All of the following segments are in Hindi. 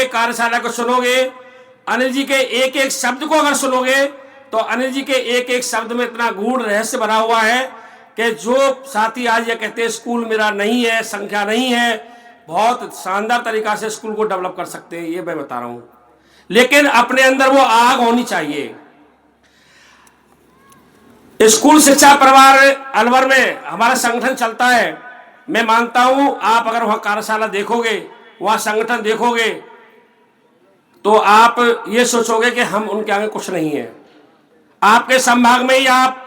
कार्यशाला को सुनोगे, अनिल जी के एक एक शब्द को अगर सुनोगे तो अनिल जी के एक एक शब्द में इतना गूढ़ रहस्य भरा हुआ है कि जो साथी आज ये कहते हैं स्कूल मेरा नहीं है, संख्या नहीं है, बहुत शानदार तरीका से स्कूल को डेवलप कर सकते हैं, ये मैं बता रहा हूं। लेकिन अपने अंदर वो आग होनी चाहिए। स्कूल शिक्षा परिवार अलवर में हमारा संगठन चलता है। मैं मानता हूं आप अगर वहां कार्यशाला देखोगे, वहां संगठन देखोगे, तो आप ये सोचोगे कि हम उनके आगे कुछ नहीं है। आपके संभाग में ही, आप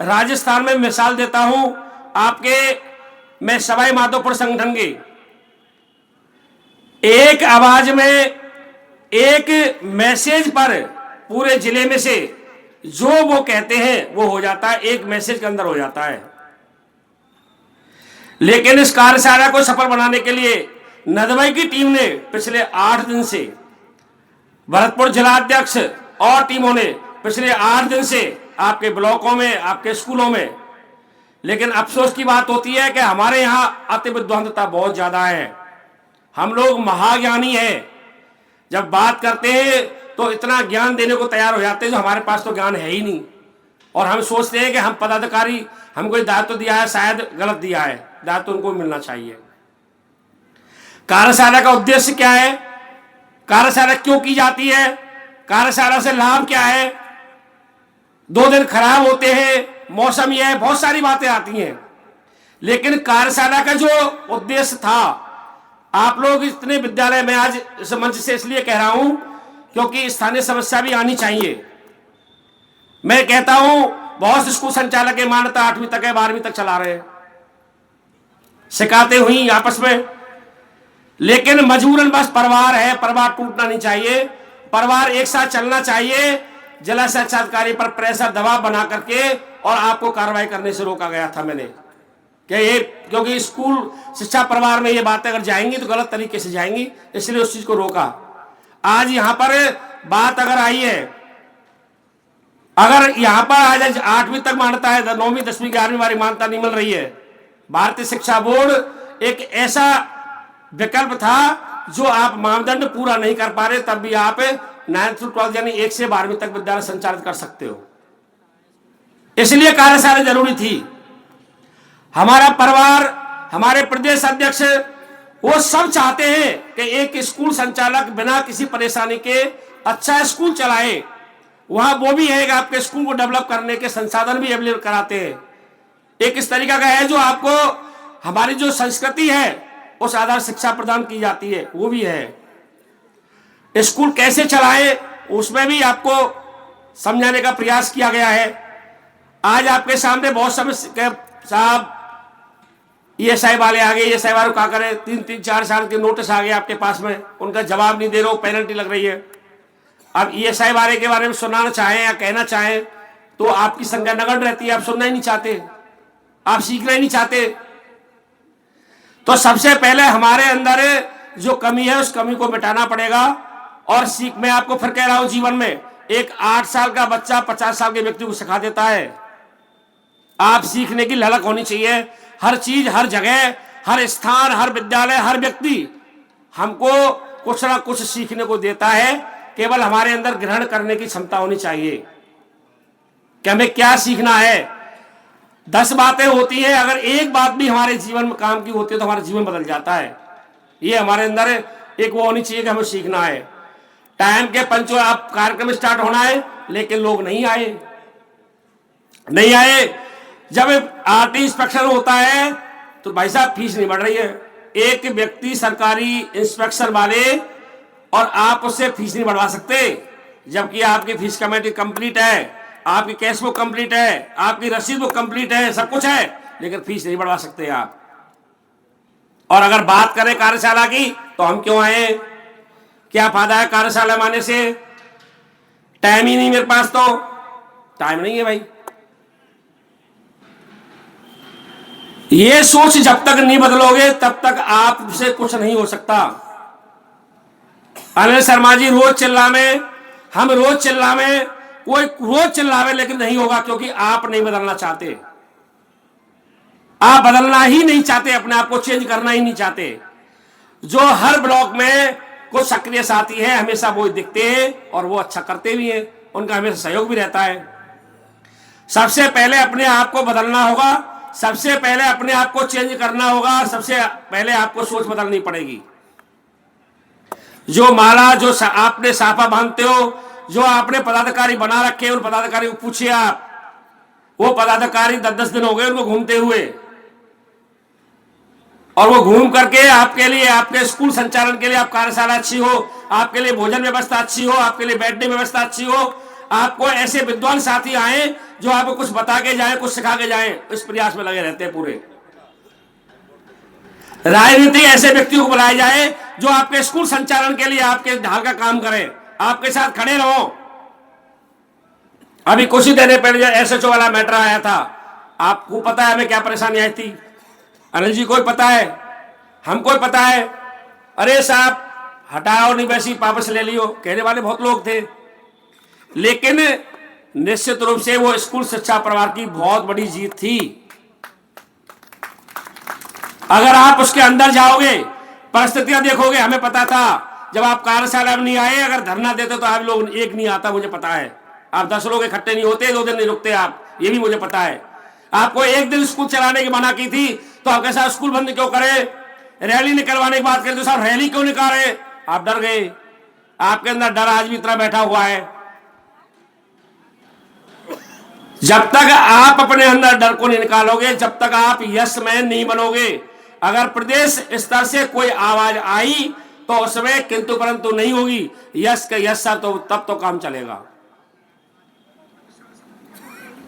राजस्थान में मिसाल देता हूं आपके, मैं सवाई माधोपुर संगठन की एक आवाज में एक मैसेज पर पूरे जिले में से जो वो कहते हैं वो हो जाता है, एक मैसेज के अंदर हो जाता है। लेकिन इस कार्यशाला को सफल बनाने के लिए नदवाई की टीम ने पिछले 8 दिन से, भरतपुर जिला अध्यक्ष और टीमों ने पिछले 8 दिन से आपके ब्लॉकों में, आपके स्कूलों में, लेकिन अफसोस की बात होती है कि हमारे यहां अति विद्वानता बहुत ज्यादा है। हम लोग महाज्ञानी हैं, जब बात करते हैं तो इतना ज्ञान देने को तैयार हो जाते हैं जो हमारे पास तो ज्ञान है ही नहीं, और हम सोचते हैं कि हम पदाधिकारी, हमको दायित्व दिया है, शायद गलत दिया है, दायित्व उनको मिलना चाहिए। कार्यशाला का उद्देश्य क्या है, कार्यशाला क्यों की जाती है, कार्यशाला से लाभ क्या है। 2 दिन खराब होते हैं, मौसम यह है, बहुत सारी बातें आती हैं, लेकिन कार्यशाला का जो उद्देश्य था, आप लोग इतने विद्यालय में आज इस मंच से इसलिए कह रहा हूं क्योंकि स्थानीय समस्या भी आनी चाहिए। मैं कहता हूं बहुत स्कूल संचालक की मान्यता 8वीं तक है, 12वीं तक चला रहे हैं, शिकायतें हुई आपस में, लेकिन मजबूरन बस परिवार है, परिवार टूटना नहीं चाहिए, परिवार एक साथ चलना चाहिए। जिला शिक्षा अधिकारी पर प्रेशर दबाव बना करके और आपको कार्रवाई करने से रोका गया था मैंने, कि ये क्योंकि स्कूल शिक्षा परिवार में ये बातें अगर जाएंगी तो गलत तरीके से जाएंगी, इसलिए उस चीज को रोका। आज यहां पर बात अगर आई है, अगर यहां पर आज 8वीं तक मान्यता है, 9वीं 10वीं 11वीं वाली मान्यता नहीं मिल रही है, भारतीय शिक्षा बोर्ड एक ऐसा विकल्प था जो आप मानदंड पूरा नहीं कर पा रहे, तब भी आप 9th to 12th यानी 1 से 12वीं तक विद्यालय संचालित कर सकते हो। इसलिए कार्यशाला जरूरी थी। हमारा परिवार, हमारे प्रदेश अध्यक्ष, वो सब चाहते हैं कि एक स्कूल संचालक बिना किसी परेशानी के अच्छा स्कूल चलाए। वहां वो भी है कि आपके स्कूल को डेवलप करने के संसाधन भी अवेलेबल कराते हैं। एक इस तरीका का है जो आपको हमारी जो संस्कृति है उस आधार शिक्षा प्रदान की जाती है, वो भी है। स्कूल कैसे चलाए उसमें भी आपको समझाने का प्रयास किया गया है। आज आपके सामने बहुत समय साहब ESI वाले आ गए, ESI वाले क्या करें, 3-4 साल के नोटिस आ गए आपके पास में, उनका जवाब नहीं दे रहे हो, पेनल्टी लग रही है। अब ESI वाले के बारे में सुनाना चाहें या कहना चाहें तो आपकी संख्या नगण्य रहती है, आप सुनना ही नहीं चाहते, आप सीखना ही नहीं चाहते। तो सबसे पहले हमारे अंदर जो कमी है उस कमी को मिटाना पड़ेगा। और सीख, मैं आपको फिर कह रहा हूं, जीवन में एक 8 साल का बच्चा 50 साल के व्यक्ति को सिखा देता है। आप सीखने की ललक होनी चाहिए। हर चीज, हर जगह, हर स्थान, हर विद्यालय, हर व्यक्ति हमको कुछ ना कुछ सीखने को देता है। केवल हमारे अंदर ग्रहण करने की क्षमता होनी चाहिए कि हमें क्या सीखना है। 10 बातें होती हैं, अगर एक बात भी हमारे जीवन में काम की होती है तो हमारा जीवन बदल जाता है। ये हमारे अंदर एक वो होनी चाहिए कि हमें सीखना है। टाइम के पंचो आप कार्यक्रम स्टार्ट होना है, लेकिन लोग नहीं आए। जब RT इंस्पेक्शन होता है तो भाई साहब फीस नहीं बढ़ रही है। एक व्यक्ति सरकारी इंस्पेक्शन वाले और आप उससे फीस नहीं बढ़वा सकते, जबकि आपकी फीस कमेटी कंप्लीट है, आपकी कैश बुक कंप्लीट है, आपकी रसीद बुक कंप्लीट है, सब कुछ है, लेकिन फीस नहीं बढ़वा सकते आप। और अगर बात करें कार्यशाला की तो हम क्यों आए, क्या फायदा है कार्यशाला में आने से। टाइम ही नहीं मेरे पास, तो टाइम नहीं है भाई। ये सोच जब तक नहीं बदलोगे तब तक आपसे कुछ नहीं हो सकता। अनिल शर्मा जी रोज चिल्लावे, हम रोज चिल्लावे, कोई रोज चिल्लावे, लेकिन नहीं होगा, क्योंकि आप नहीं बदलना चाहते। आप बदलना ही नहीं चाहते, अपने आप को चेंज करना ही नहीं चाहते। जो हर ब्लॉक में कुछ सक्रिय साथी हैं, हमेशा वो दिखते हैं और वो अच्छा करते भी हैं, उनका हमेशा सहयोग भी रहता है। सबसे पहले अपने आप को बदलना होगा, सबसे पहले अपने आप को चेंज करना होगा, सबसे पहले आपको सोच बदलनी पड़ेगी। जो माला, जो आपने साफा बांधते हो, जो आपने पदाधिकारी बना रखे, उन पदाधिकारी को पूछिए आप, वो पदाधिकारी 10-10 दिन हो गए उनको घूमते हुए, और वो घूम करके आपके लिए, आपके स्कूल संचालन के लिए, आप कार्यशाला अच्छी हो, आपके लिए भोजन व्यवस्था अच्छी हो, आपके लिए बैठने व्यवस्था अच्छी हो, आपको ऐसे विद्वान साथी आए जो आपको कुछ बता के जाए, कुछ सिखा के जाए, इस प्रयास में लगे रहते हैं पूरे। राजनीति ऐसे व्यक्तियों को बुलाया जाए जो आपके स्कूल संचालन के लिए आपके ढाल का काम करें, आपके साथ खड़े रहो। अभी कुछ ही देने पहले एसएचओ वाला मैटर आया था, आपको पता है हमें क्या परेशानी आई थी? अनिल जी को पता है, हमको पता है। अरे साहब हटाओ, नहीं वैसी वापस ले लियो, कहने वाले बहुत लोग थे। लेकिन निश्चित रूप से वो स्कूल शिक्षा परिवार की बहुत बड़ी जीत थी। अगर आप उसके अंदर जाओगे, परिस्थितियां देखोगे, हमें पता था जब आप कार्यशाला में नहीं आए, अगर धरना देते तो आप लोग एक नहीं आता, मुझे पता है। आप 10 लोग इकट्ठे नहीं होते, 2 दिन नहीं रुकते आप, ये भी मुझे पता है। आपको एक दिन स्कूल चलाने की मना की थी तो आपके साथ स्कूल बंद क्यों करे? रैली निकलवाने की बात करते तो साहब रैली क्यों निकाले? आप डर गए। आपके अंदर डर आज भी इतना बैठा हुआ है। जब तक आप अपने अंदर डर को नहीं निकालोगे, जब तक आप यस मैन नहीं बनोगे, अगर प्रदेश स्तर से कोई आवाज आई तो उसमें किंतु परंतु नहीं होगी, यस का यस सर, तो तब तो काम चलेगा।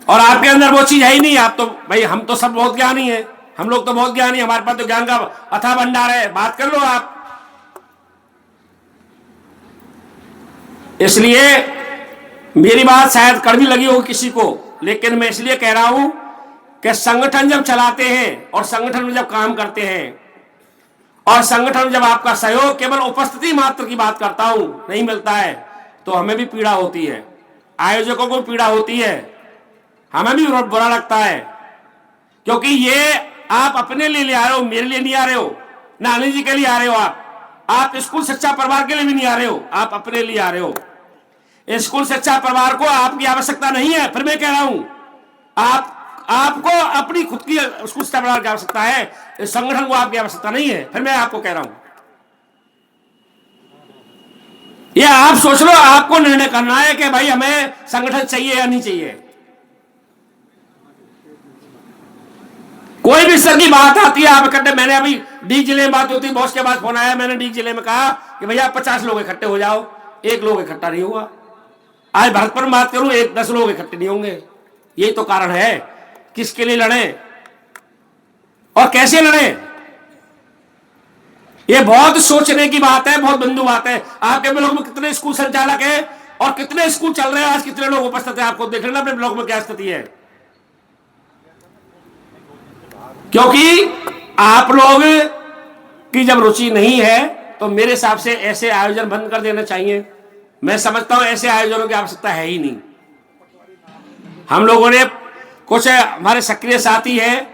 और आपके अंदर वो चीज है ही नहीं। आप तो भाई, हम तो सब बहुत ज्ञानी है, हम लोग तो बहुत ज्ञानी, हमारे पास तो ज्ञान का अथाह भंडार है, बात कर लो आप। इसलिए मेरी बात शायद कड़वी लगी हो किसी को, लेकिन मैं इसलिए कह रहा हूं कि संगठन जब चलाते हैं और संगठन में जब काम करते हैं और संगठन में जब आपका सहयोग केवल उपस्थिति मात्र की बात करता हूं नहीं मिलता है, तो हमें भी पीड़ा होती है, आयोजकों को पीड़ा होती है, हमें भी बुरा लगता है। क्योंकि ये आप अपने लिए आ रहे हो, मेरे लिए नहीं आ रहे हो, ना अनिल जी के लिए आ रहे हो, आप स्कूल शिक्षा परिवार के लिए भी नहीं आ रहे हो, आप अपने लिए आ रहे हो। स्कूल शिक्षा परिवार को आपकी आवश्यकता नहीं है, फिर मैं कह रहा हूं आपको अपनी खुद की स्कूल शिक्षा परिवार की आवश्यकता है, इस संगठन को आपकी आवश्यकता नहीं है, फिर मैं आपको कह रहा हूं। ये आप सोच लो, आपको निर्णय करना है कि भाई हमें संगठन चाहिए या नहीं चाहिए। कोई भी स्तर की बात आती है, आप इकट्ठे, मैंने अभी डी जिले में बात होती, बॉस के पास फोन आया, मैंने डी जिले में कहा कि भैया 50 लोग इकट्ठे हो जाओ, 1 लोग इकट्ठा नहीं हुआ। आज भरतपुर में बात करूं, 10 लोग इकट्ठे नहीं होंगे। यही तो कारण है, किसके लिए लड़े और कैसे लड़े। ये बहुत सोचने की बात है, बहुत बिंदु बात है। आपके ब्लॉक में कितने स्कूल संचालक है और कितने स्कूल चल रहे हैं, आज कितने लोग उपस्थित है, आपको देख लेना अपने ब्लॉक में क्या स्थिति है। क्योंकि आप लोग की जब रुचि नहीं है तो मेरे हिसाब से ऐसे आयोजन बंद कर देना चाहिए। मैं समझता हूं ऐसे आयोजनों की आवश्यकता है ही नहीं। हम लोगों ने कुछ हमारे सक्रिय साथी हैं,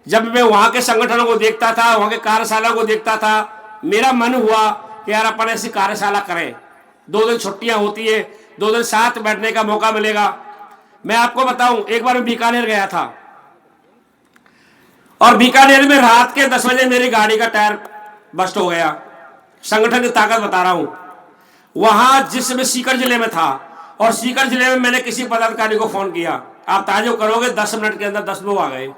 जब मैं वहां के संगठनों को देखता था, वहां के कार्यशाला को देखता था, मेरा मन हुआ कि यार अपन ऐसी कार्यशाला करें। 2 दिन छुट्टियां होती है, 2 दिन साथ बैठने का मौका मिलेगा। मैं आपको बताऊं, एक बार मैं बीकानेर गया था और बीकानेर में रात के 10 बजे मेरी गाड़ी का टायर बस्ट हो गया। संगठन की ताकत बता रहा हूं। वहां जिसमें सीकर जिले में था, और सीकर जिले में मैंने किसी पदाधिकारी को फोन किया, आप ताजुब करोगे 10 मिनट के अंदर 10 लोग आ गए।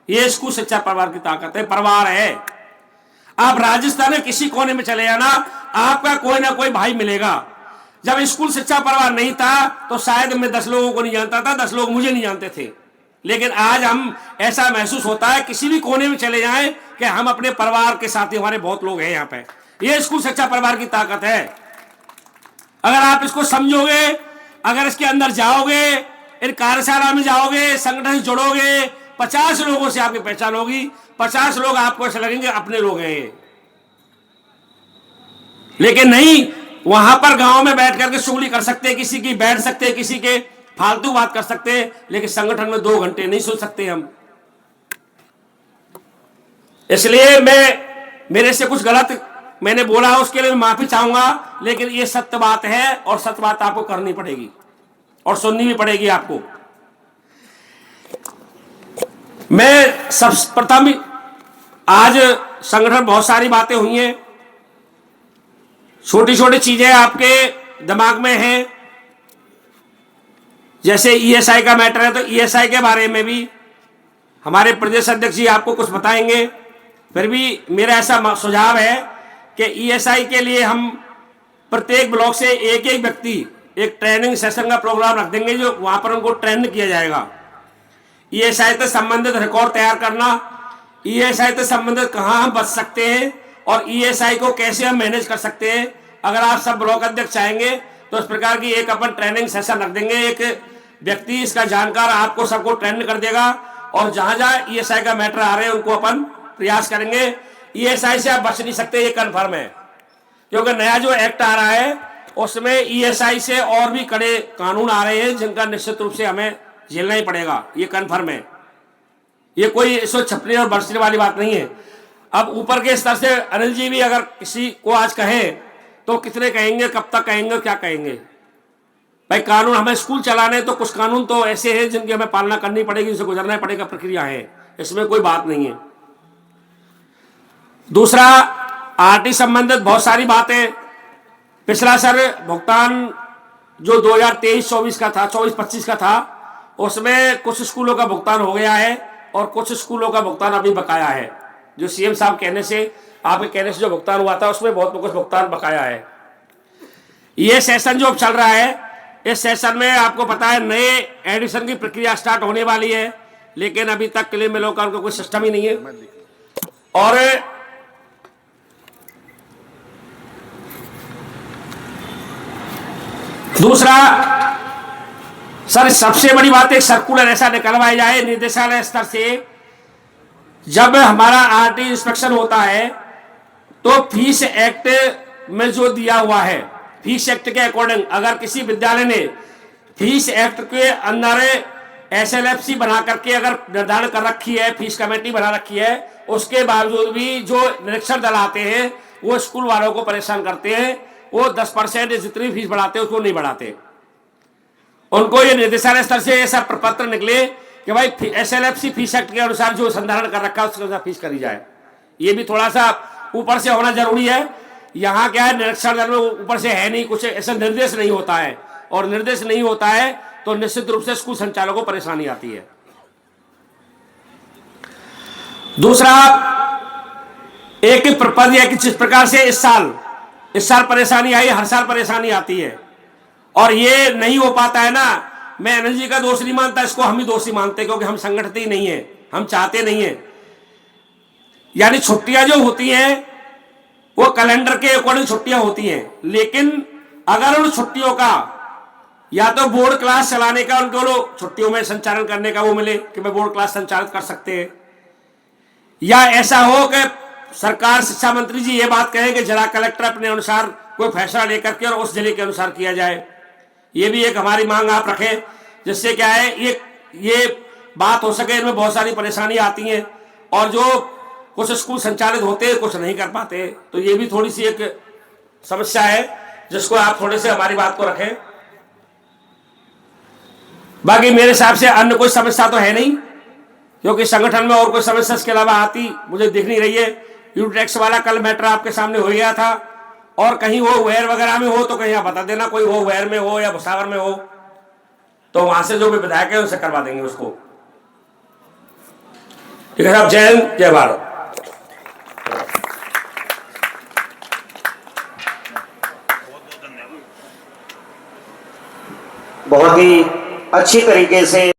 ये स्कूल शिक्षा परिवार की ताकत है, परिवार है। आप राजस्थान में किसी कोने में चले जाना, आपका कोई ना कोई भाई मिलेगा। जब स्कूल शिक्षा परिवार नहीं था तो शायद मैं 10 लोगों को नहीं जानता था, 10 लोग मुझे नहीं जानते थे। लेकिन आज हम ऐसा महसूस होता है, किसी भी कोने में चले जाएं कि हम अपने परिवार के साथी, हमारे बहुत लोग हैं यहाँ पे। ये स्कूल शिक्षा परिवार की ताकत है। अगर आप इसको समझोगे, अगर इसके अंदर जाओगे, इन कार्यशाला में जाओगे, संगठन से जुड़ोगे, 50 लोगों से आपकी पहचान होगी। 50 लोग आपको ऐसा लगेंगे अपने लोग हैं। लेकिन नहीं, वहां पर गांव में बैठ करके चुगली कर सकते हैं, किसी की बैठ सकते हैं, किसी के फालतू बात कर सकते हैं, लेकिन संगठन में 2 घंटे नहीं सुन सकते हम। इसलिए मेरे से कुछ गलत मैंने बोला उसके लिए मैं माफी चाहूंगा, लेकिन ये सत्य बात है और सत्य बात आपको करनी पड़ेगी और सुननी भी पड़ेगी आपको। मैं सर्वप्रथम आज संगठन बहुत सारी बातें हुई हैं, छोटी छोटी चीजें आपके दिमाग में हैं, जैसे ईएसआई का मैटर है तो ईएसआई के बारे में भी हमारे प्रदेश अध्यक्ष जी आपको कुछ बताएंगे। फिर भी मेरा ऐसा सुझाव है कि ईएसआई के लिए हम प्रत्येक ब्लॉक से एक एक व्यक्ति एक ट्रेनिंग सेशन का प्रोग्राम रख देंगे, जो वहां पर उनको ट्रेन किया जाएगा। ईएसआई से संबंधित रिकॉर्ड तैयार करना, ईएसआई से संबंधित कहां हम बच सकते हैं और ईएसआई को कैसे हम मैनेज कर सकते हैं। अगर आप सब ब्लॉक अध्यक्ष चाहेंगे तो इस प्रकार की एक अपन ट्रेनिंग सेशन रख देंगे, एक व्यक्ति इसका जानकार आपको सबको ट्रेन कर देगा और जहां जहां ईएसआई का मैटर आ रहे हैं उनको अपन प्रयास करेंगे। ईएसआई से आप बच नहीं सकते, ये कन्फर्म है, क्योंकि नया जो एक्ट आ रहा है उसमें ईएसआई से और भी कड़े कानून आ रहे हैं जिनका निश्चित रूप से हमें झेलना ही पड़ेगा, ये कन्फर्म है। ये कोई इसको छपने और बरसने वाली बात नहीं है। अब ऊपर के स्तर से अनिल जी भी अगर किसी को आज कहें तो कितने कहेंगे, कब तक कहेंगे, क्या कहेंगे। भाई कानून हमें स्कूल चलाने, तो कुछ कानून तो ऐसे हैं जिनकी हमें पालना करनी पड़ेगी, जिनसे गुजरना पड़ेगा, प्रक्रिया है, इसमें कोई बात नहीं है। दूसरा, आरटी संबंधित बहुत सारी बातें, पिछला सर भुगतान जो 2023-24 का था, 24-25 का था, उसमें कुछ स्कूलों का भुगतान हो गया है और कुछ स्कूलों का भुगतान अभी बकाया है। जो सीएम साहब कहने से, आपके कहने से जो भुगतान हुआ था उसमें बहुत कुछ भुगतान बकाया है। ये सेशन जो चल रहा है, इस सेशन में आपको पता है नए एडिशन की प्रक्रिया स्टार्ट होने वाली है, लेकिन अभी तक क्लेम मिलों का कोई सिस्टम ही नहीं है। और दूसरा सर, सबसे बड़ी बात, एक सर्कुलर ऐसा निकलवाया जाए निदेशालय स्तर से, जब हमारा आरटी इंस्पेक्शन होता है तो फीस एक्ट में जो दिया हुआ है, फीस एक्ट के अकॉर्डिंग अगर किसी विद्यालय ने फीस एक्ट के अंदर एसएलएफसी बना करके अगर निर्धारण कर रखी है, फीस कमेटी बना रखी है, उसके बावजूद भी जो निरीक्षण दल आते हैं वो स्कूल वालों को परेशान करते हैं। वो 10% जितनी फीस बढ़ाते हैं उसको नहीं बढ़ाते। उनको ये निर्देशालय स्तर से ऐसा प्रपत्र निकले कि भाई एसएलएफसी फीस एक्ट के अनुसार जो संधारण कर रखा है उसके अनुसार फीस करी जाए। ये भी थोड़ा सा ऊपर से होना जरूरी है। यहाँ क्या है, निरीक्षण दल में ऊपर से है नहीं, कुछ ऐसा निर्देश नहीं होता है, और निर्देश नहीं होता है तो निश्चित रूप से स्कूल संचालकों को परेशानी आती है। दूसरा, एक ही प्रपत्र है कि जिस प्रकार से इस साल परेशानी आई, हर साल परेशानी आती है और ये नहीं हो पाता है ना। मैं अनिल जी का दोष नहीं मानता, इसको हम ही दोषी मानते, क्योंकि हम संगठित ही नहीं है, हम चाहते नहीं है। यानी छुट्टियां जो होती हैं वो कैलेंडर के अकॉर्डिंग छुट्टियां होती हैं, लेकिन अगर उन छुट्टियों का या तो बोर्ड क्लास चलाने का उनको छुट्टियों में संचालन करने का वो मिले कि मैं बोर्ड क्लास संचालित कर सकते हैं, या ऐसा हो कि सरकार, शिक्षा मंत्री जी ये बात कहें कि जिला कलेक्टर अपने अनुसार कोई फैसला लेकर के और उस जिले के अनुसार किया जाए। ये भी एक हमारी मांग आप रखें, जिससे क्या है ये बात हो सके। इनमें बहुत सारी परेशानी आती हैं और जो कुछ स्कूल संचालित होते हैं कुछ नहीं कर पाते, तो ये भी थोड़ी सी एक समस्या है जिसको आप थोड़े से हमारी बात को रखें। बाकी मेरे हिसाब से अन्य कोई समस्या तो है नहीं, क्योंकि संगठन में और कोई समस्या इसके अलावा आती मुझे दिख नहीं रही है। यूटेक्स वाला कल मैटर आपके सामने हो गया था, और कहीं वो वेयर वगैरह में हो तो कहीं आप बता देना, कोई वो वेयर में हो या भुसावर में हो तो वहां से जो भी विधायक है उनसे करवा देंगे उसको। ठीक है साहब, जय हिंद, जय भारत। बहुत ही अच्छी तरीके से